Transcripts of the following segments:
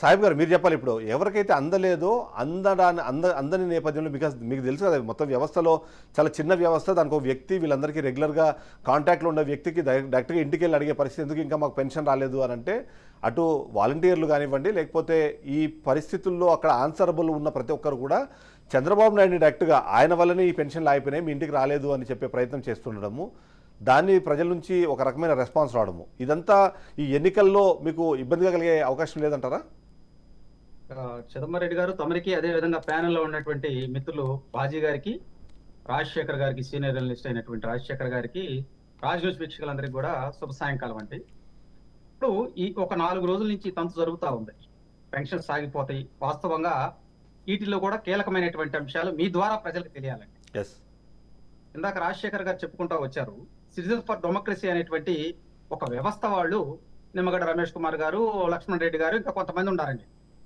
సాహిబ్ గారు మీరు చెప్పాలి ఇప్పుడు ఎవరికైతే అందలేదో అందని నేపథ్యంలో బికాస్ మీకు తెలుసు కదా మొత్తం వ్యవస్థలో చాలా చిన్న వ్యవస్థ, దానికి ఒక వ్యక్తి వీళ్ళందరికీ రెగ్యులర్గా కాంటాక్ట్లో ఉన్న వ్యక్తికి డైరెక్ట్గా ఇంటికి వెళ్ళి అడిగే పరిస్థితి ఎందుకు ఇంకా మాకు పెన్షన్ రాలేదు అని అంటే అటు వాలంటీర్లు కానివ్వండి లేకపోతే ఈ పరిస్థితుల్లో అక్కడ ఆన్సరబుల్ ఉన్న ప్రతి ఒక్కరు కూడా చంద్రబాబు నాయుడు డైరెక్ట్గా ఆయన వల్లనే ఈ పెన్షన్లు ఆగిపోయినాయి మీ ఇంటికి రాలేదు అని చెప్పే ప్రయత్నం చేస్తుండడము, దాన్ని ప్రజల నుంచి ఒక రకమైన రెస్పాన్స్ రావడము, ఇదంతా ఈ ఎన్నికల్లో మీకు ఇబ్బందిగా కలిగే అవకాశం లేదంటారా? చిదంబరెడ్డి గారు తమరికి అదే విధంగా ప్యానెల్లో ఉన్నటువంటి మిత్రులు బాజీ గారికి, రాజశేఖర్ గారికి, సీనియర్ జర్నలిస్ట్ అయినటువంటి రాజశేఖర్ గారికి, రాజ్న్యూస్ వీక్షకులందరికీ కూడా శుభ సాయంకాలం అండి. ఇప్పుడు ఈ ఒక 4 రోజుల నుంచి తంతు జరుగుతూ ఉంది. పెన్షన్ సాగిపోతాయి. వాస్తవంగా వీటిల్లో కూడా కీలకమైనటువంటి అంశాలు మీ ద్వారా ప్రజలకు తెలియాలండి. ఇందాక రాజశేఖర్ గారు చెప్పుకుంటూ వచ్చారు, సిటిజన్స్ ఫర్ డెమోక్రసీ అనేటువంటి ఒక వ్యవస్థ వాళ్ళు, నిమ్మగడ్డ రమేష్ కుమార్ గారు, లక్ష్మణ్ రెడ్డి గారు, ఇంకా కొంతమంది ఉన్నారండి.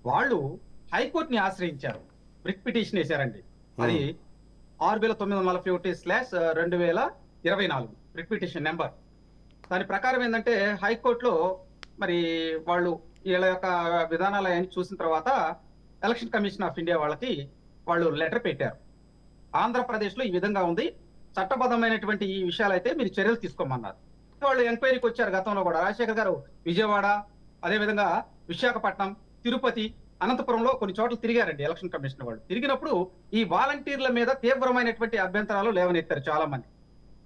వాళ్ళు హైకోర్టుని ఆశ్రయించారు, రిట్ పిటిషన్ వేశారండి. అది 6941/2024 రిట్ పిటిషన్ నెంబర్. దాని ప్రకారం ఏంటంటే హైకోర్టులో మరి వాళ్ళు వీళ్ళ యొక్క విధానాలు చూసిన తర్వాత ఎలక్షన్ కమిషన్ ఆఫ్ ఇండియా వాళ్ళకి వాళ్ళు లెటర్ పెట్టారు. ఆంధ్రప్రదేశ్లో ఈ విధంగా ఉంది, చట్టబద్ధమైనటువంటి ఈ విషయాలు అయితే మీరు చర్యలు తీసుకోమన్నారు. వాళ్ళు ఎంక్వైరీకి వచ్చారు. గతంలో కూడా రాజశేఖర్ గారు విజయవాడ, అదేవిధంగా విశాఖపట్నం, తిరుపతి, అనంతపురంలో కొన్ని చోట్ల తిరిగారండి ఎలక్షన్ కమిషన్ వాళ్ళు. తిరిగినప్పుడు ఈ వాలంటీర్ల మీద తీవ్రమైనటువంటి అభ్యంతరాలు లేవనెత్తారు చాలా మంది.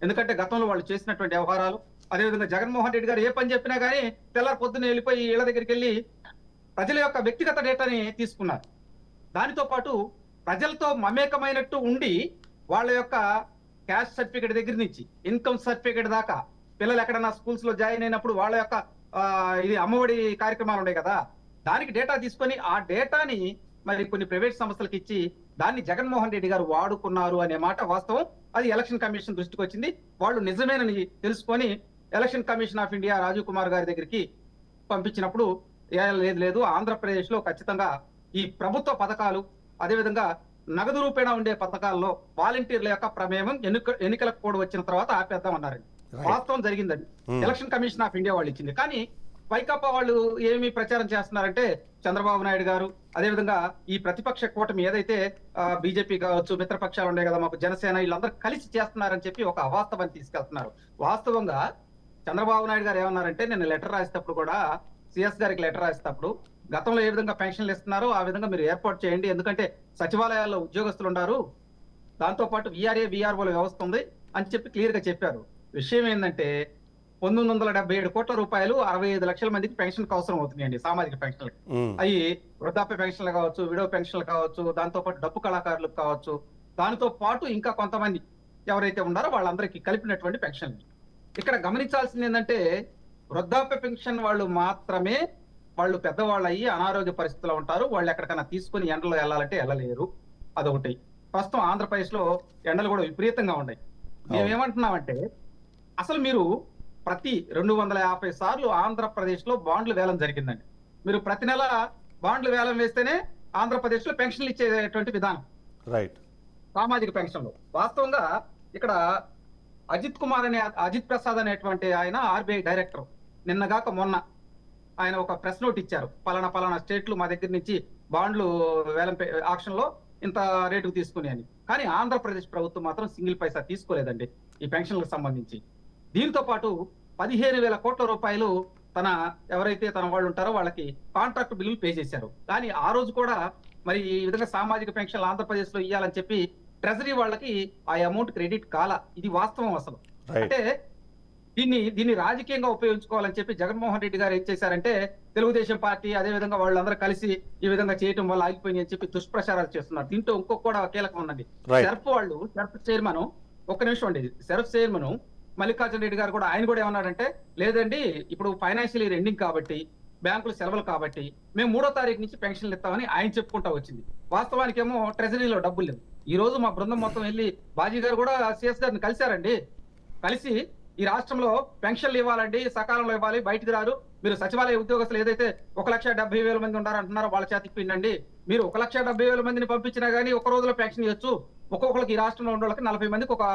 ఎందుకంటే గతంలో వాళ్ళు చేసినటువంటి వ్యవహారాలు, అదేవిధంగా జగన్మోహన్ రెడ్డి గారు ఏ పని చెప్పినా కానీ తెల్లారి పొద్దున్న వెళ్ళిపోయి ఇళ్ల దగ్గరికి వెళ్ళి ప్రజల యొక్క వ్యక్తిగత డేటాని తీసుకున్నారు. దానితో పాటు ప్రజలతో మమేకమైనట్టు ఉండి వాళ్ళ యొక్క క్యాస్ట్ సర్టిఫికేట్ దగ్గర నుంచి ఇన్కమ్ సర్టిఫికేట్ దాకా, పిల్లలు ఎక్కడన్నా స్కూల్స్ లో జాయిన్ అయినప్పుడు వాళ్ళ యొక్క ఇది అమ్మఒడి కార్యక్రమాలు ఉన్నాయి కదా, దానికి డేటా తీసుకొని ఆ డేటాని మరి కొన్ని ప్రైవేట్ సంస్థలకు ఇచ్చి దాన్ని జగన్మోహన్ రెడ్డి గారు వాడుకున్నారు అనే మాట వాస్తవం. అది ఎలక్షన్ కమిషన్ దృష్టికి వచ్చింది. వాళ్ళు నిజమేనని తెలుసుకొని election commission of India Rajiv Kumar గారి దగ్గరికి పంపించినప్పుడు లేదు, ఆంధ్రప్రదేశ్ లో ఖచ్చితంగా ఈ ప్రభుత్వ పథకాలు, అదేవిధంగా నగదు రూపేణా ఉండే పథకాల్లో వాలంటీర్ల యొక్క ప్రమేయం ఎన్నికలకు కూడా వచ్చిన తర్వాత ఆపేద్దామన్నారండి. వాస్తవం జరిగిందని ఎలక్షన్ కమిషన్ ఆఫ్ ఇండియా వాళ్ళు ఇచ్చింది. కానీ వైకాపా వాళ్ళు ఏమి ప్రచారం చేస్తున్నారంటే చంద్రబాబు నాయుడు గారు, అదేవిధంగా ఈ ప్రతిపక్ష కూటమి ఏదైతే బీజేపీ కావచ్చు, మిత్రపక్షాలు ఉండే కదా మాకు, జనసేన, వీళ్ళందరూ కలిసి చేస్తున్నారని చెప్పి ఒక అవాస్తవాన్ని తీసుకెళ్తున్నారు. వాస్తవంగా చంద్రబాబు నాయుడు గారు ఏమన్నారంటే, నేను లెటర్ రాసేటప్పుడు కూడా సిఎస్ గారికి లెటర్ రాసేటప్పుడు గతంలో ఏ విధంగా పెన్షన్లు ఇస్తున్నారో ఆ విధంగా మీరు ఏర్పాటు చేయండి, ఎందుకంటే సచివాలయాల్లో ఉద్యోగస్తులు ఉన్నారు, దాంతో పాటు విఆర్ఏ విఆర్ఓల వ్యవస్థ ఉంది అని చెప్పి క్లియర్ గా చెప్పారు. విషయం ఏంటంటే 977 కోట్ల రూపాయలు 65 లక్షల మందికి పెన్షన్ అవసరం అవుతున్నాయండి, సామాజిక పెన్షన్లకి. అవి వృద్ధాప్య పెన్షన్లు కావచ్చు, విడో పెన్షన్లు కావచ్చు, దాంతో పాటు డప్పు కళాకారులకు కావచ్చు, దానితో పాటు ఇంకా కొంతమంది ఎవరైతే ఉన్నారో వాళ్ళందరికీ కలిపినటువంటి పెన్షన్లు. ఇక్కడ గమనించాల్సింది ఏంటంటే వృద్ధాప్య పెన్షన్ వాళ్ళు మాత్రమే, వాళ్ళు పెద్దవాళ్ళు అయ్యి అనారోగ్య పరిస్థితుల్లో ఉంటారు, వాళ్ళు ఎక్కడికైనా తీసుకుని ఎండలో వెళ్ళాలంటే వెళ్ళలేరు. అదొకటి. ప్రస్తుతం ఆంధ్రప్రదేశ్ లో ఎండలు కూడా విపరీతంగా ఉన్నాయి. మేమేమంటున్నామంటే అసలు మీరు ప్రతి 250 సార్లు ఆంధ్రప్రదేశ్ లో బాండ్లు వేలం జరిగిందండి. మీరు ప్రతి నెల బాండ్లు వేలం వేస్తేనే ఆంధ్రప్రదేశ్ లో పెన్షన్లు ఇచ్చేటువంటి విధానం, రైట్, సామాజిక పెన్షన్లు. వాస్తవంగా ఇక్కడ అజిత్ ప్రసాద్ అనేటువంటి ఆయన ఆర్బీఐ డైరెక్టర్, నిన్నగాక మొన్న ఆయన ఒక ప్రెస్ నోట్ ఇచ్చారు, పలానా స్టేట్లు మా దగ్గర నుంచి బాండ్లు వేలం ఆక్షన్ లో ఇంత రేటుకు తీసుకుని అని. కానీ ఆంధ్రప్రదేశ్ ప్రభుత్వం మాత్రం సింగిల్ పైసా తీసుకోలేదండి ఈ పెన్షన్లకు సంబంధించి. దీంతో పాటు 15,000 కోట్ల రూపాయలు ఎవరైతే తన వాళ్ళు ఉంటారో వాళ్ళకి కాంట్రాక్ట్ బిల్లులు పే చేశారు. కానీ ఆ రోజు కూడా మరి ఈ విధంగా సామాజిక పెన్షన్లు ఆంధ్రప్రదేశ్ లో ఇవ్వాలని చెప్పి ట్రెజరీ వాళ్ళకి ఆ అమౌంట్ క్రెడిట్ కాల. ఇది వాస్తవం. అసలు అంటే దీన్ని రాజకీయంగా ఉపయోగించుకోవాలని చెప్పి జగన్మోహన్ రెడ్డి గారు ఏం చేశారంటే తెలుగుదేశం పార్టీ అదేవిధంగా వాళ్ళందరూ కలిసి ఈ విధంగా చేయడం వల్ల ఆగిపోయింది అని చెప్పి దుష్ప్రచారాలు చేస్తున్నారు. దీంట్లో ఇంకొక కూడా కీలకం ఉందండి. సెర్ఫ్ చైర్మన్, ఒక్క నిమిషం అండి, సెర్ఫ్ చైర్మన్ మల్లికార్జున రెడ్డి గారు కూడా, ఆయన కూడా ఏమన్నాడంటే లేదండి ఇప్పుడు ఫైనాన్షియల్ ఇయర్ ఎండింగ్ కాబట్టి, బ్యాంకులు సెలవులు కాబట్టి మేము 3వ తారీఖు నుంచి పెన్షన్లు ఇస్తామని ఆయన చెప్పుకుంటా వచ్చింది. వాస్తవానికి ఏమో ట్రెజరీలో డబ్బులు లేవు. ఈ రోజు మా బృందం మొత్తం వెళ్ళి బాజీ గారు కూడా సిఎస్ గారిని కలిశారండి. కలిసి ఈ రాష్ట్రంలో పెన్షన్లు ఇవ్వాలండి, సకాలంలో ఇవ్వాలి, బయటికి రారు, మీరు సచివాలయ ఉద్యోగస్తులు ఏదైతే 1,70,000 మంది ఉన్నారంటున్నారో వాళ్ళ చేతికి పిండండి. మీరు 1,70,000 మందిని పంపించినా గానీ ఒక రోజులో పెన్షన్ ఇవ్వచ్చు. ఒక్కొక్కరికి ఈ రాష్ట్రంలో ఉన్న వాళ్ళకి 40 మందికి ఒక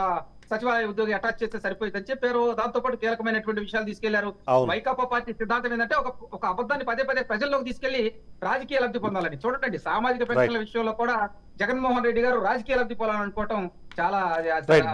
సచివాలయ ఉద్యోగి అటాచ్ చేస్తే సరిపోయిందని చెప్పారు. దాంతో పాటు కీలకమైనటువంటి విషయాలు తీసుకెళ్లారు. అవును. వైకాపా పార్టీ సిద్ధాంతం ఏంటంటే ఒక అబద్ధాన్ని పదే పదే ప్రజల్లోకి తీసుకెళ్లి రాజకీయ లబ్ధి పొందాలని. చూడండి, సామాజిక పెన్షన్ల విషయంలో కూడా జగన్మోహన్ రెడ్డి గారు రాజకీయ లబ్ధి పొందాలనుకోవటం చాలా రైట్.